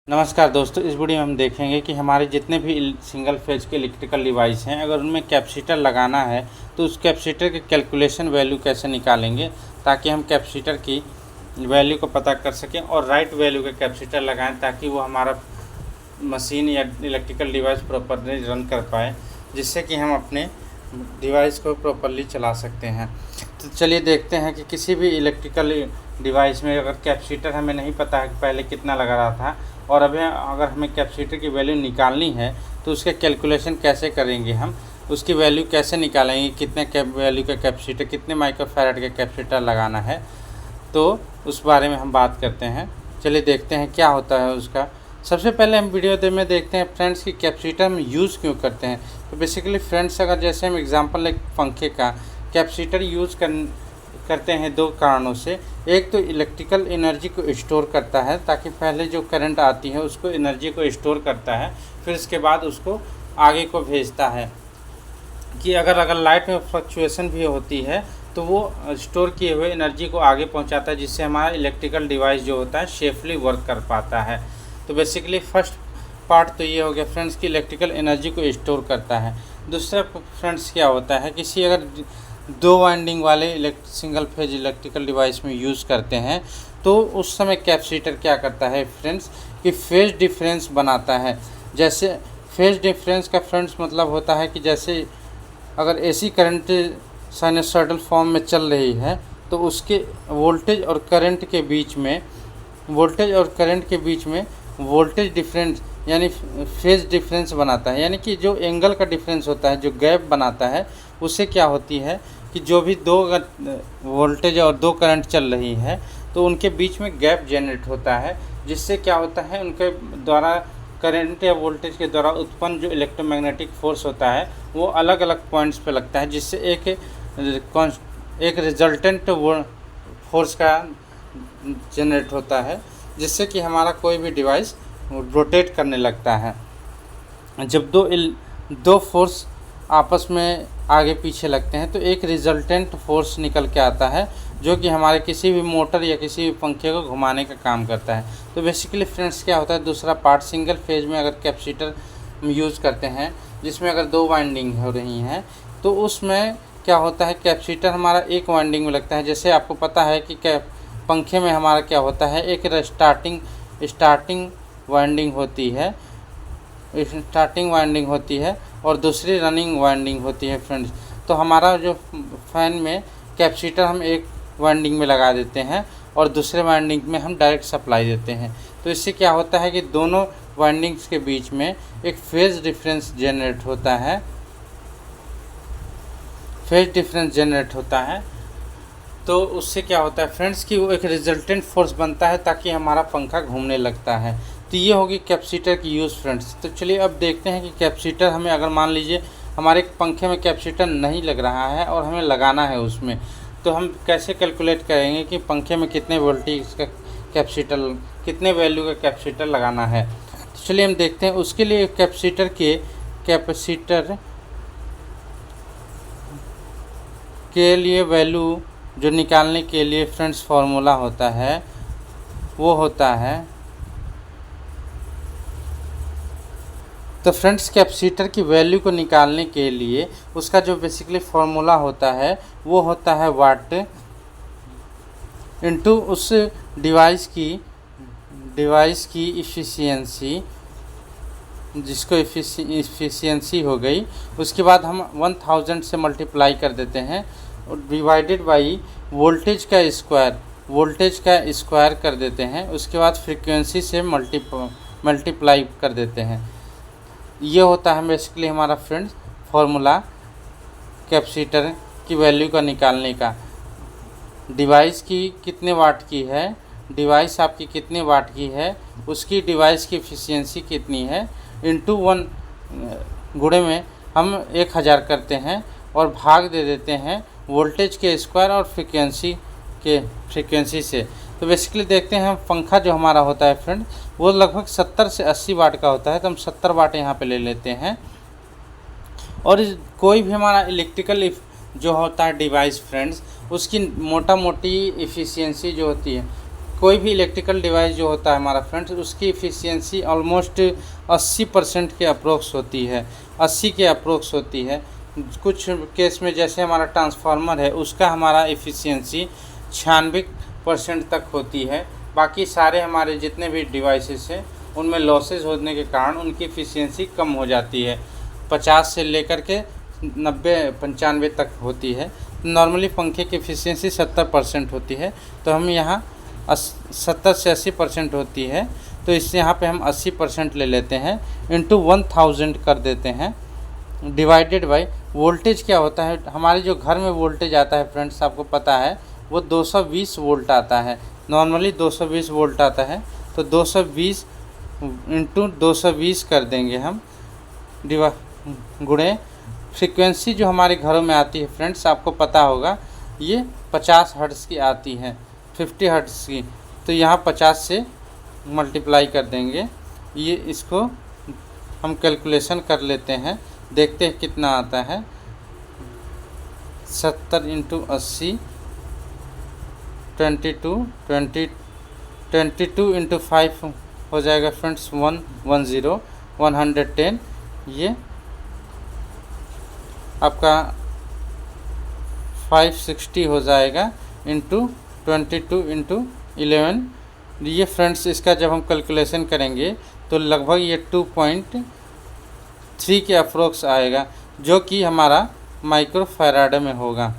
नमस्कार दोस्तों, इस वीडियो में हम देखेंगे कि हमारे जितने भी सिंगल फेज के इलेक्ट्रिकल डिवाइस हैं, अगर उनमें कैपेसिटर लगाना है तो उस कैपेसिटर के कैलकुलेशन वैल्यू कैसे निकालेंगे ताकि हम कैपेसिटर की वैल्यू को पता कर सकें और राइट वैल्यू का कैपेसिटर लगाएं ताकि वो हमारा मशीन या इलेक्ट्रिकल डिवाइस प्रॉपरली रन कर पाए, जिससे कि हम अपने डिवाइस को प्रॉपरली चला सकते हैं। तो चलिए देखते हैं कि किसी भी इलेक्ट्रिकल डिवाइस में अगर कैपेसिटर हमें नहीं पता है कि पहले कितना लगा रहा था और अभी अगर हमें कैपेसिटर की वैल्यू निकालनी है तो उसके कैलकुलेशन कैसे करेंगे, हम उसकी वैल्यू कैसे निकालेंगे, कितने वैल्यू का कैपेसिटर, कितने माइक्रोफैराड का कैपेसिटर लगाना है, तो उस बारे में हम बात करते हैं। चलिए देखते हैं क्या होता है उसका। सबसे पहले हम वीडियो में देखते हैं फ्रेंड्स कि कैपेसिटर हम यूज़ क्यों करते हैं। तो बेसिकली फ्रेंड्स, अगर जैसे हम एग्जांपल लें पंखे का, कैपेसिटर यूज़ करते हैं दो कारणों से। एक तो इलेक्ट्रिकल एनर्जी को स्टोर करता है ताकि पहले जो करंट आती है उसको एनर्जी को स्टोर करता है, फिर इसके बाद उसको आगे को भेजता है कि अगर लाइट में फ्लक्चुएसन भी होती है तो वो स्टोर किए हुए एनर्जी को आगे पहुंचाता है, जिससे हमारा इलेक्ट्रिकल डिवाइस जो होता है सेफली वर्क कर पाता है। तो बेसिकली फर्स्ट पार्ट तो ये हो गया फ्रेंड्स कि इलेक्ट्रिकल एनर्जी को स्टोर करता है। दूसरा फ्रेंड्स क्या होता है, किसी अगर दो वाइंडिंग वाले सिंगल फेज इलेक्ट्रिकल डिवाइस में यूज़ करते हैं तो उस समय कैपेसिटर क्या करता है फ्रेंड्स कि फेज डिफरेंस बनाता है। जैसे फेज डिफरेंस का फ्रेंड्स मतलब होता है कि जैसे अगर एसी करंट साइनसॉइडल फॉर्म में चल रही है तो उसके वोल्टेज और करंट के बीच में वोल्टेज डिफरेंस यानी फेज डिफरेंस बनाता है। यानी कि जो एंगल का डिफरेंस होता है, जो गैप बनाता है, उससे क्या होती है कि जो भी दो वोल्टेज और दो करंट चल रही है तो उनके बीच में गैप जनरेट होता है, जिससे क्या होता है उनके द्वारा करंट या वोल्टेज के द्वारा उत्पन्न जो इलेक्ट्रोमैग्नेटिक फोर्स होता है वो अलग अलग पॉइंट्स पे लगता है, जिससे एक रिजल्टेंट फोर्स का जनरेट होता है, जिससे कि हमारा कोई भी डिवाइस रोटेट करने लगता है। जब दो फोर्स आपस में आगे पीछे लगते हैं तो एक रिजल्टेंट फोर्स निकल के आता है जो कि हमारे किसी भी मोटर या किसी भी पंखे को घुमाने का काम करता है। तो बेसिकली फ्रेंड्स क्या होता है, दूसरा पार्ट सिंगल फेज में अगर कैपेसिटर यूज़ करते हैं जिसमें अगर दो वाइंडिंग हो रही हैं तो उसमें क्या होता है, कैपेसिटर हमारा एक वाइंडिंग में लगता है। जैसे आपको पता है कि पंखे में हमारा क्या होता है, एक स्टार्टिंग वाइंडिंग होती है और दूसरी रनिंग वाइंडिंग होती है फ्रेंड्स। तो हमारा जो फैन में कैपेसिटर हम एक वाइंडिंग में लगा देते हैं और दूसरे वाइंडिंग में हम डायरेक्ट सप्लाई देते हैं। तो इससे क्या होता है कि दोनों वाइंडिंग्स के बीच में एक फेज डिफरेंस जनरेट होता है। तो उससे क्या होता है फ्रेंड्स कि वो एक रिजल्टेंट फोर्स बनता है ताकि हमारा पंखा घूमने लगता है। तो ये होगी कैपेसिटर की यूज़ फ्रेंड्स। तो चलिए अब देखते हैं कि कैपेसिटर हमें, अगर मान लीजिए हमारे पंखे में कैपेसिटर नहीं लग रहा है और हमें लगाना है उसमें, तो हम कैसे कैलकुलेट करेंगे कि पंखे में कितने वोल्टेज का कैपेसिटर, कितने वैल्यू का कैपेसिटर लगाना है। तो चलिए हम देखते हैं। उसके लिए कैपेसिटर के लिए वैल्यू जो निकालने के लिए फ्रेंड्स फार्मूला होता है वो होता है, तो फ्रेंड्स कैपेसिटर की वैल्यू को निकालने के लिए उसका जो बेसिकली फार्मूला होता है वो होता है वाट इनटू उस डिवाइस की इफ़िशियंसी, जिसको इफ़िशियंसी हो गई, उसके बाद हम 1000 से मल्टीप्लाई कर देते हैं और डिवाइडेड बाई वोल्टेज का स्क्वायर कर देते हैं, उसके बाद फ्रीक्वेंसी से मल्टीप्लाई कर देते हैं। ये होता है बेसिकली हमारा फ्रेंड्स फार्मूला कैपेसिटर की वैल्यू का निकालने का। डिवाइस की कितने वाट की है, डिवाइस आपकी कितने वाट की है, उसकी डिवाइस की एफिशिएंसी कितनी है, इनटू 1 गुणे में हम 1000 करते हैं और भाग दे देते हैं वोल्टेज के स्क्वायर और फ्रीक्वेंसी से। तो बेसिकली देखते हैं हम पंखा जो हमारा होता है फ्रेंड वो लगभग 70 से 80 वाट का होता है, तो हम 70 वाट यहाँ पे ले लेते हैं। और कोई भी हमारा इलेक्ट्रिकल जो होता है डिवाइस फ्रेंड्स, उसकी मोटा मोटी एफिशिएंसी जो होती है, कोई भी इलेक्ट्रिकल डिवाइस जो होता है हमारा फ्रेंड्स, उसकी इफ़िशियंसी ऑलमोस्ट 80% के अप्रोक्स होती है, 80 के अप्रोक्स होती है। कुछ केस में जैसे हमारा ट्रांसफार्मर है, उसका हमारा इफ़िशियंसी 96% तक होती है। बाकी सारे हमारे जितने भी डिवाइसेस हैं उनमें लॉसेज होने के कारण उनकी इफ़िशियंसी कम हो जाती है, 50 से लेकर के 90-95 तक होती है। नॉर्मली पंखे की इफ़िशियंसी 70% होती है, तो हम यहाँ 70 से 80% होती है, तो इससे यहाँ पे हम 80% ले लेते हैं, इंटू 1000 कर देते हैं, डिवाइडेड बाय वोल्टेज क्या होता है। हमारे जो घर में वोल्टेज आता है फ्रेंड्स, आपको पता है वो 220 वोल्ट आता है, नॉर्मली 220 वोल्ट आता है। तो 220 इंटू 220 कर देंगे हम, गुणे फ्रीक्वेंसी जो हमारे घरों में आती है फ्रेंड्स, आपको पता होगा ये 50 हर्ट्ज़ की आती है, 50 हर्ट्ज़ की। तो यहाँ 50 से मल्टीप्लाई कर देंगे, ये इसको हम कैलकुलेशन कर लेते हैं, देखते हैं कितना आता है। 70 इंटू 80 22 इंटू 5 हो जाएगा फ्रेंड्स 110 ये आपका 560 हो जाएगा, इंटू 22 इंटू 11। ये फ्रेंड्स इसका जब हम कैलकुलेशन करेंगे तो लगभग ये 2.3 के अप्रोक्स आएगा, जो कि हमारा माइक्रो फैराड में होगा।